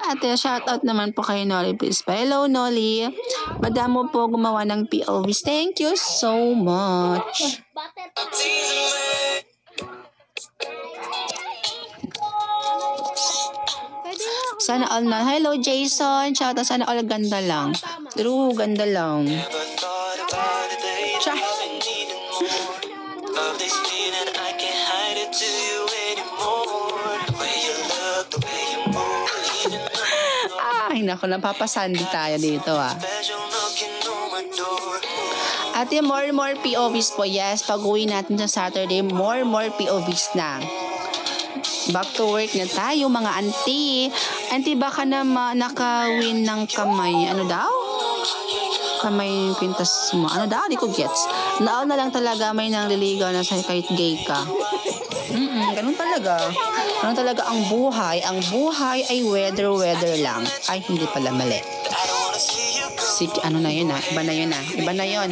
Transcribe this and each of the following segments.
At shoutout naman po kay Nolly Prispa. Hello, Nolly. Madamo po gumawa ng POVs. Thank you so much. Sana all na. Hello, Jason. Shoutout. Sana all ganda lang. True, ganda lang. Siya. Ay, naku, napapasandi tayo dito At yung more POVs po, yes, pag-uwi natin sa Saturday, more POVs na. Back to work na tayo, mga auntie. Auntie, baka na naka-win ng kamay. Ano daw? Kamay kwintas mo. Ano daw? Di ko gets. Naal na lang talaga may nangliligaw na sa kahit gay ka. Ganun talaga. Ganun talaga ang buhay. Ang buhay ay weather lang. Ay, hindi pala mali. Ano na yun Iba na yun Iba na yun.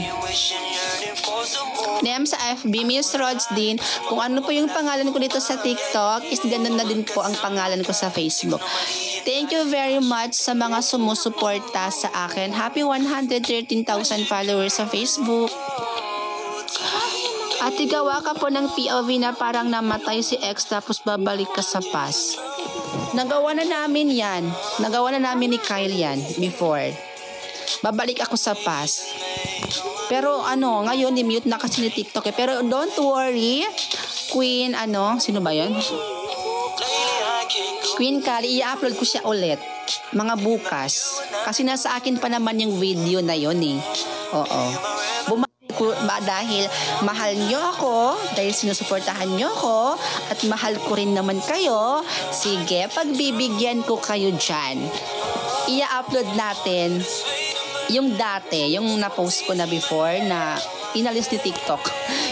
DM sa FB, Miss Rods din. Kung ano po yung pangalan ko dito sa TikTok, is ganun na din po ang pangalan ko sa Facebook. Thank you very much sa mga sumusuporta sa akin. Happy 113,000 followers sa Facebook. At igawa ka po ng POV na parang namatay si ex tapos babalik ka sa past. Nagawa na namin yan. Nagawa na namin ni Kyle yan before. Babalik ako sa past. Pero ngayon ni-mute na kasi ni TikTok Pero don't worry, Queen, sino ba yun? Queen Kali, i-upload ko siya ulit. Mga bukas. Kasi nasa akin pa naman yung video na yun Oo. Bumalik ko dahil mahal nyo ako, dahil sinusuportahan nyo ako, at mahal ko rin naman kayo. Sige, pagbibigyan ko kayo dyan. I-upload natin yung dati, yung na-post ko na before na inalis ni TikTok.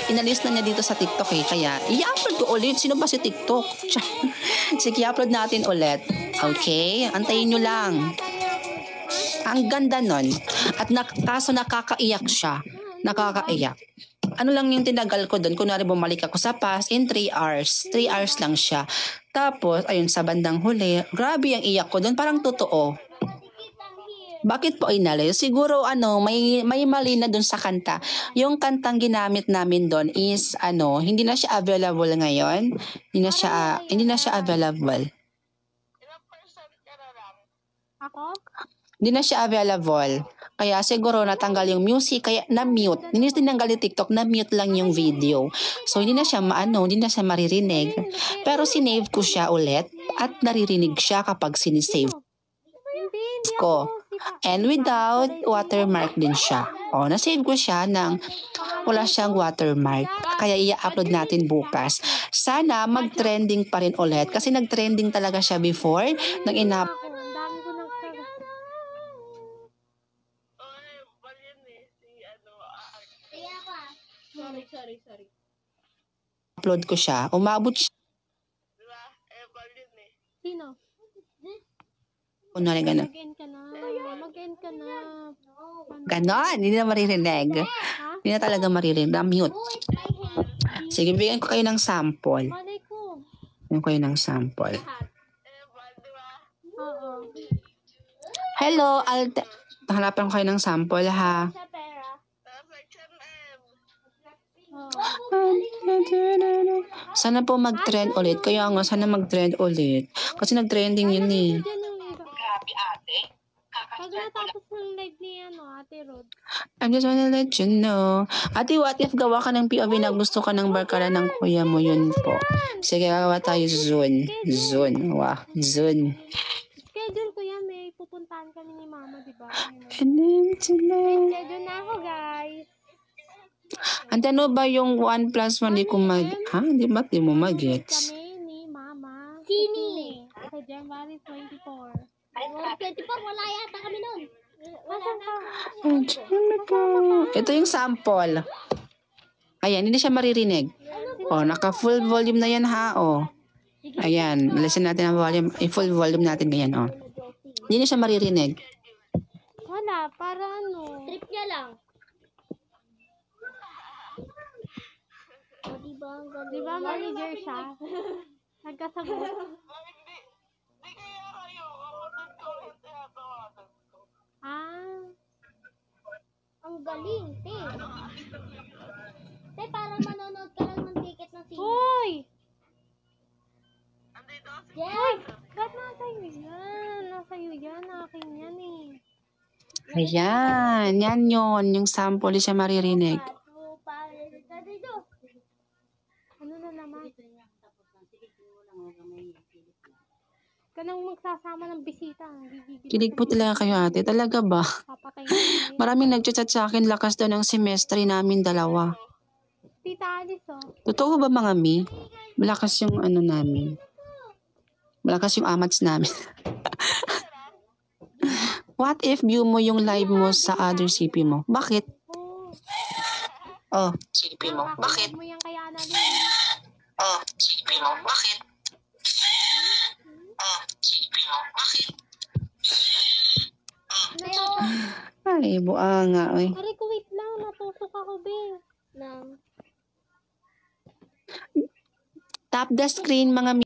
Inalis na niya dito sa TikTok Kaya, i-upload ko ulit. Sino ba si TikTok? Sige, i-upload natin ulit. Okay? Antayin nyo lang. Ang ganda nun. At kaso nakakaiyak siya. Nakakaiyak. Ano lang yung tinagal ko doon? Kunwari bumalik ako sa past in 3 hours. 3 hours lang siya. Tapos, ayun, sa bandang huli, grabe ang iyak ko doon. Parang totoo. Bakit po inalis? Siguro may mali na dun sa kanta. Yung kantang ginamit namin doon is hindi na siya available ngayon. Hindi na siya available. Ako? Hindi na siya available. Kaya siguro natanggal yung music, kaya na-mute. Hindi tinanggal yung TikTok, na-mute lang yung video. So hindi na siya hindi na siya maririnig. Pero sinave ko siya ulit at naririnig siya kapag sinisave ko. And without watermark din siya. Nasave ko siya ng wala siyang watermark. Kaya i-upload natin bukas. Sana mag-trending pa rin ulit. Kasi nag-trending talaga siya before. Nang Sorry. upload ko siya. Umabot siya. Sino? Kunwari gano'n. Mag-end ka na. Ganon, hindi na maririnig. Hindi na talaga maririnig. Na-mute. Sige, bigyan ko kayo ng sample. Malay ko. Bigyan ko kayo ng sample. Oo. Hello, hanapan ko kayo ng sample, ha? Sa pera. Sana po mag-trend ulit. Kaya nga, sana mag-trend ulit. Kasi nag-trending yun Grabe ate. Pag natapos ng live ni Ate Rod. I just wanna let you know. Ate, what if gawa ka ng POV na gusto ka ng barkada ng kuya mo? Yun po. Sige, gawa tayo Zoom. Zoom. Schedule ko yan. May pupuntahan kami ni Mama, diba? Schedule na ako, guys. Ante, ano ba yung 1 plus 1? Di ko Di mo mag-gets. Kami ni Mama. Sini. Sa January 24. Ay, 24, wala yata kami nun. Wala na. Ito yung sample. Ayan, hindi siya maririnig. Naka full volume na yan, ha? Ayan, listen natin ang volume. Full volume natin ngayon, Hindi na siya maririnig. Wala, para trip niya lang. Diba manager siya? Nagkasabot. galing, te. Te, parang manonood ka lang ng ticket ng sine. Hoy! Yes! Ba't nasa iyo yan? Nasa iyo yan, akin yan eh. Ayan, yan yun. Yung sample siya maririnig. Ano na naman? Kanang magsasama ng bisita. Kilig po talaga kayo ate. Talaga ba? Papatay Maraming nagchat sa akin. Lakas daw ng semestre namin dalawa. Tita Alice, oh. Totoo ba mga mi? Malakas yung ano namin. Malakas yung amats namin. What if view mo yung live mo sa other CP mo? Bakit? Oh, CP mo. Bakit? Mo yan kaya na din. Oh, CP mo. Bakit? Oh, CP mo. Bakit? Ay, buanga. Oy. Aray ko, wait lang. Natusok ako, be. Lang. Tap the screen mga mi.